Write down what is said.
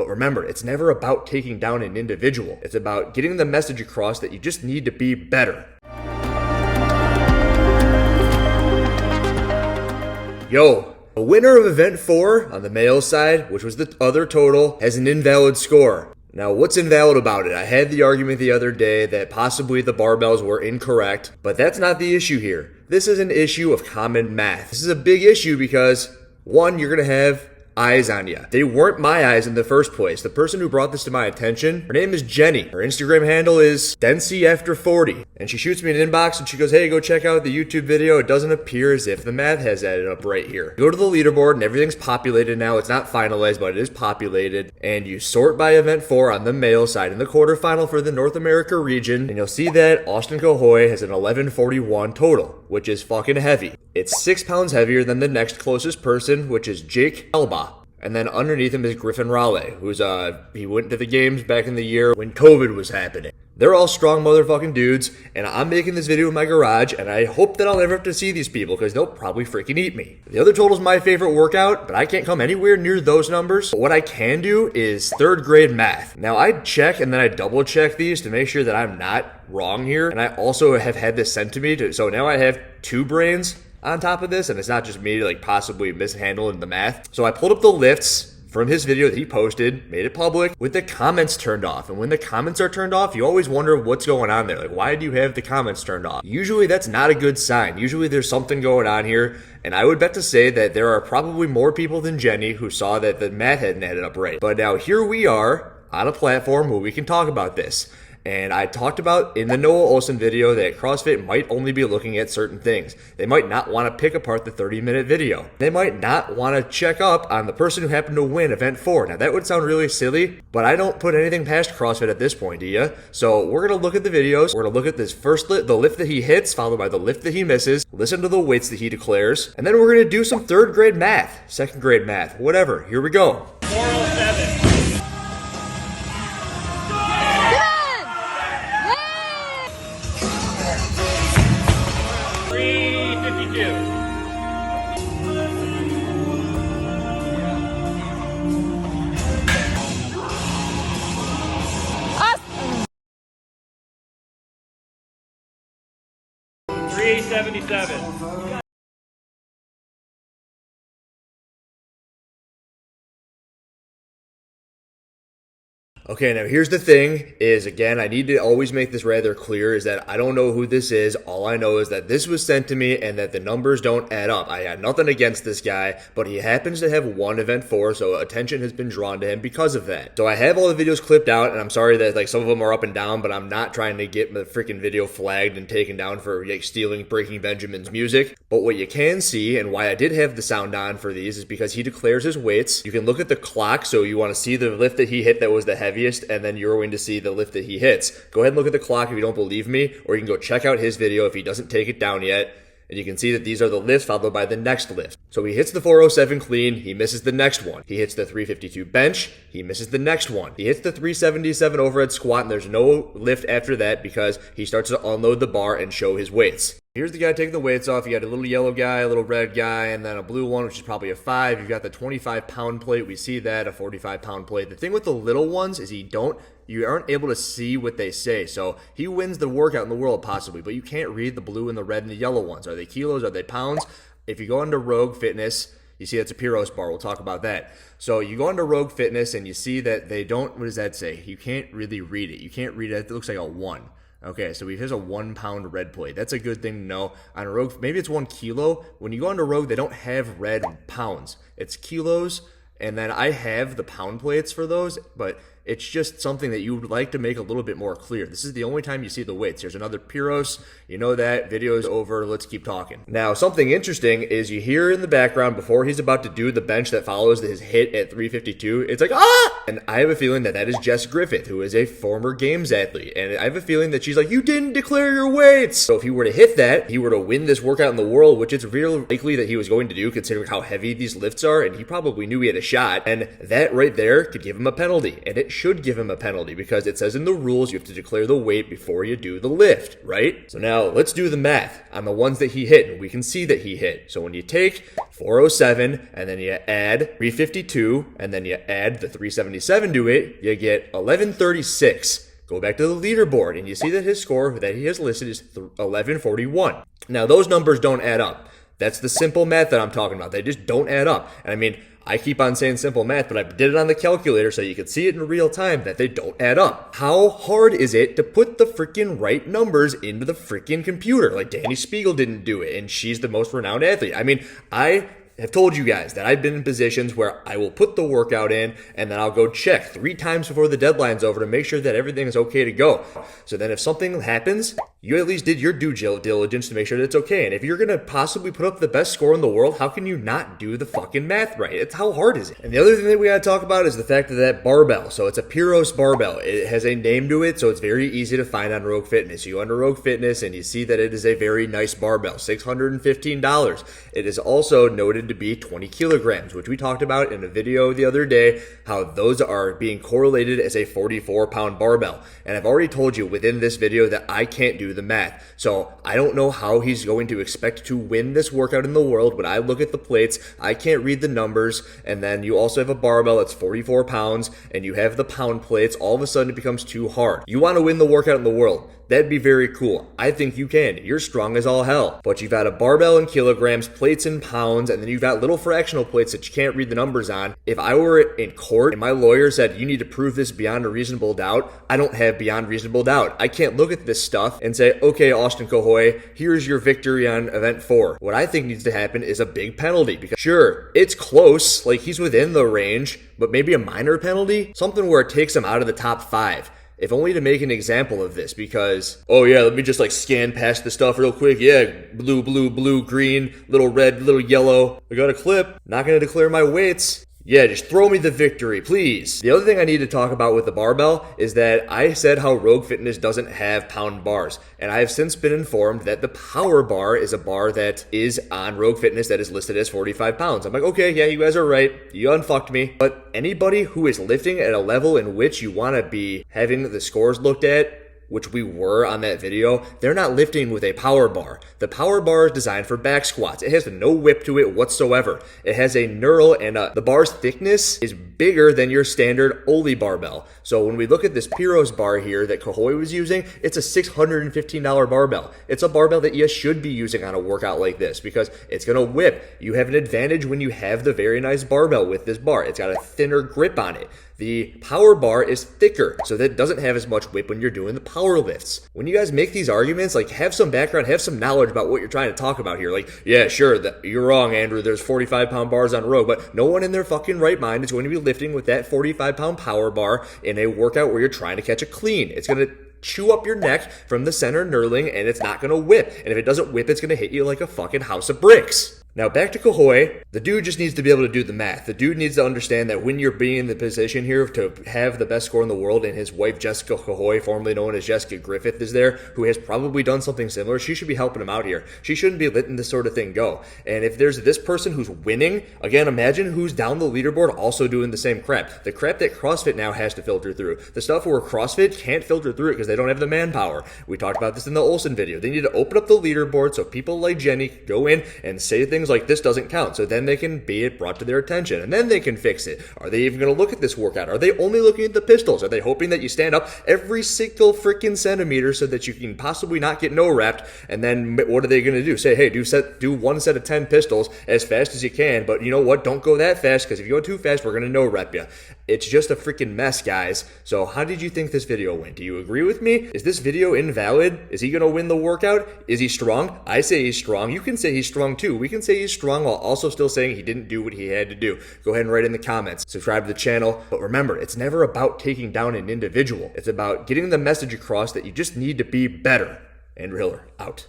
But remember, it's never about taking down an individual. It's about getting the message across that you just need to be better. Yo, the winner of event 4 on the male side, which was the other total, has an invalid score. Now, what's invalid about it? I had the argument the other day that possibly the barbells were incorrect, but that's not the issue here. This is an issue of common math. This is a big issue because, one, you're going to have eyes on you. They weren't my eyes in the first place. The person who brought this to my attention, her name is Jenny. Her Instagram handle is DencyAfter40. And she shoots me an inbox and she goes, hey, go check out the YouTube video. It doesn't appear as if the math has added up right here. You go to the leaderboard and everything's populated now. It's not finalized, but it is populated. And you sort by event 4 on the male side in the quarterfinal for the North America region. And you'll see that Austin Cahoy has an 1141 total, which is fucking heavy. It's 6 pounds heavier than the next closest person, which is Jake Elba. And then underneath him is Griffin Raleigh, who's he went to the games back in the year when COVID was happening. They're all strong motherfucking dudes, and I'm making this video in my garage, and I hope that I'll never have to see these people, because they'll probably freaking eat me. The other total is my favorite workout, but I can't come anywhere near those numbers. But what I can do is 3rd grade math. Now, I check and then I double check these to make sure that I'm not wrong here, and I also have had this sent to me, so now I have 2 brains on top of this, and it's not just me like possibly mishandling the math. So I pulled up the lifts from his video that he posted, made it public, with the comments turned off. And when the comments are turned off, you always wonder what's going on there. Like, why do you have the comments turned off? Usually that's not a good sign. Usually there's something going on here, and I would bet to say that there are probably more people than Jenny who saw that the math hadn't added up right. But now here we are on a platform where we can talk about this. And I talked about in the Noah Olson video that CrossFit might only be looking at certain things. They might not want to pick apart the 30-minute video. They might not want to check up on the person who happened to win event 4. Now that would sound really silly, but I don't put anything past CrossFit at this point, do you? So we're going to look at the videos. We're going to look at this first lift, the lift that he hits, followed by the lift that he misses, listen to the weights that he declares, and then we're going to do some 3rd grade math, 2nd grade math, whatever. Here we go. 407. Austin. 377. Okay, now here's the thing is, again, I need to always make this rather clear, is that I don't know who this is. All I know is that this was sent to me and that the numbers don't add up. I got nothing against this guy, but he happens to have won event 4, so attention has been drawn to him because of that. So I have all the videos clipped out, and I'm sorry that like some of them are up and down, but I'm not trying to get the freaking video flagged and taken down for like stealing Breaking Benjamin's music. But what you can see, and why I did have the sound on for these, is because he declares his weights. You can look at the clock, so you want to see the lift that he hit that was the heaviest, and then you're going to see the lift that he hits. Go ahead and look at the clock if you don't believe me, or you can go check out his video if he doesn't take it down yet. And you can see that these are the lifts followed by the next lift. So he hits the 407 clean, he misses the next one. He hits the 352 bench, he misses the next one. He hits the 377 overhead squat, and there's no lift after that because he starts to unload the bar and show his weights. Here's the guy taking the weights off. You got a little yellow guy, a little red guy, and then a blue one, which is probably a 5. You've got the 25-pound plate. We see that, a 45-pound plate. The thing with the little ones is you aren't able to see what they say. So he wins the workout in the world possibly, but you can't read the blue and the red and the yellow ones. Are they kilos? Are they pounds? If you go into Rogue Fitness, you see that's a Pyros bar. We'll talk about that. So you go into Rogue Fitness and you see that they don't, what does that say? You can't really read it. You can't read it. It looks like a 1. Okay, so here's a 1 pound red plate. That's a good thing to know. On a Rogue, maybe it's 1 kilo. When you go into Rogue, they don't have red pounds. It's kilos, and then I have the pound plates for those, but it's just something that you would like to make a little bit more clear. This is the only time you see the weights. Here's another Pyros. You know that. Video's over. Let's keep talking. Now, something interesting is you hear in the background before he's about to do the bench that follows his hit at 352, it's like, ah! And I have a feeling that that is Jess Griffith, who is a former games athlete. And I have a feeling that she's like, you didn't declare your weights. So if he were to hit that, he were to win this workout in the world, which it's real likely that he was going to do considering how heavy these lifts are. And he probably knew he had a shot. And that right there could give him a penalty. And it should give him a penalty because it says in the rules you have to declare the weight before you do the lift, right? So now let's do the math on the ones that he hit, and we can see that he hit. So when you take 407 and then you add 352 and then you add the 377 to it, you get 1136. Go back to the leaderboard and you see that his score that he has listed is 1141. Now those numbers don't add up. That's the simple math that I'm talking about. They just don't add up. And I mean, I keep on saying simple math, but I did it on the calculator so you could see it in real time that they don't add up. How hard is it to put the freaking right numbers into the freaking computer? Like Danny Spiegel didn't do it, and she's the most renowned athlete. I mean, I have told you guys that I've been in positions where I will put the workout in and then I'll go check 3 times before the deadline's over to make sure that everything is okay to go. So then if something happens, you at least did your due diligence to make sure that it's okay. And if you're going to possibly put up the best score in the world, how can you not do the fucking math right? It's how hard is it? And the other thing that we got to talk about is the fact that barbell. So it's a Pyros barbell. It has a name to it, so it's very easy to find on Rogue Fitness. You go under Rogue Fitness and you see that it is a very nice barbell, $615. It is also noted to be 20 kilograms, which we talked about in a video the other day, how those are being correlated as a 44-pound barbell. And I've already told you within this video that I can't do the math. So I don't know how he's going to expect to win this workout in the world. When I look at the plates, I can't read the numbers. And then you also have a barbell that's 44 pounds and you have the pound plates. All of a sudden it becomes too hard. You want to win the workout in the world. That'd be very cool. I think you can. You're strong as all hell. But you've got a barbell in kilograms, plates in pounds, and then you've got little fractional plates that you can't read the numbers on. If I were in court and my lawyer said, you need to prove this beyond a reasonable doubt, I don't have beyond reasonable doubt. I can't look at this stuff and say, okay, Austin Cahoy, here's your victory on event 4. What I think needs to happen is a big penalty. Because sure, it's close, like he's within the range, but maybe a minor penalty, something where it takes him out of the top 5. If only to make an example of this because, oh yeah, let me just like scan past the stuff real quick. Yeah, blue, green, little red, little yellow. I got a clip. Not going to declare my weights. Yeah, just throw me the victory, please. The other thing I need to talk about with the barbell is that I said how Rogue Fitness doesn't have pound bars. And I have since been informed that the power bar is a bar that is on Rogue Fitness that is listed as 45 pounds. I'm like, okay, yeah, you guys are right. You unfucked me. But anybody who is lifting at a level in which you want to be having the scores looked at, which we were on that video, they're not lifting with a power bar. The power bar is designed for back squats. It has no whip to it whatsoever. It has a knurl and the bar's thickness is bigger than your standard Oli barbell. So when we look at this Pyros bar here that Cahoy was using, it's a $615 barbell. It's a barbell that you should be using on a workout like this because it's gonna whip. You have an advantage when you have the very nice barbell with this bar. It's got a thinner grip on it. The power bar is thicker, so that it doesn't have as much whip when you're doing the power lifts. When you guys make these arguments, like have some background, have some knowledge about what you're trying to talk about here. Like, yeah, sure, you're wrong, Andrew. There's 45-pound bars on Rogue, but no one in their fucking right mind is going to be lifting with that 45-pound power bar in a workout where you're trying to catch a clean. It's going to chew up your neck from the center knurling, and it's not going to whip. And if it doesn't whip, it's going to hit you like a fucking house of bricks. Now back to Cahoy, the dude just needs to be able to do the math. The dude needs to understand that when you're being in the position here to have the best score in the world and his wife Jessica Cahoy, formerly known as Jessica Griffith, is there, who has probably done something similar, she should be helping him out here. She shouldn't be letting this sort of thing go. And if there's this person who's winning, again, imagine who's down the leaderboard also doing the same crap. The crap that CrossFit now has to filter through. The stuff where CrossFit can't filter through it because they don't have the manpower. We talked about this in the Olsen video. They need to open up the leaderboard so people like Jenny go in and say things like this doesn't count, so then they can be brought to their attention and then they can fix it. Are they even going to look at this workout? Are they only looking at the pistols? Are they hoping that you stand up every single freaking centimeter so that you can possibly not get no repped? And then what are they going to do? Say, hey, do one set of 10 pistols as fast as you can, but you know what, don't go that fast because if you go too fast we're going to no rep you. It's just a freaking mess, guys. So how did you think this video went? Do you agree with me? Is this video invalid? Is he going to win the workout? Is he strong? I say he's strong. You can say he's strong too. We can say he's strong while also still saying he didn't do what he had to do. Go ahead and write in the comments. Subscribe to the channel. But remember, it's never about taking down an individual. It's about getting the message across that you just need to be better. Andrew Hiller, out.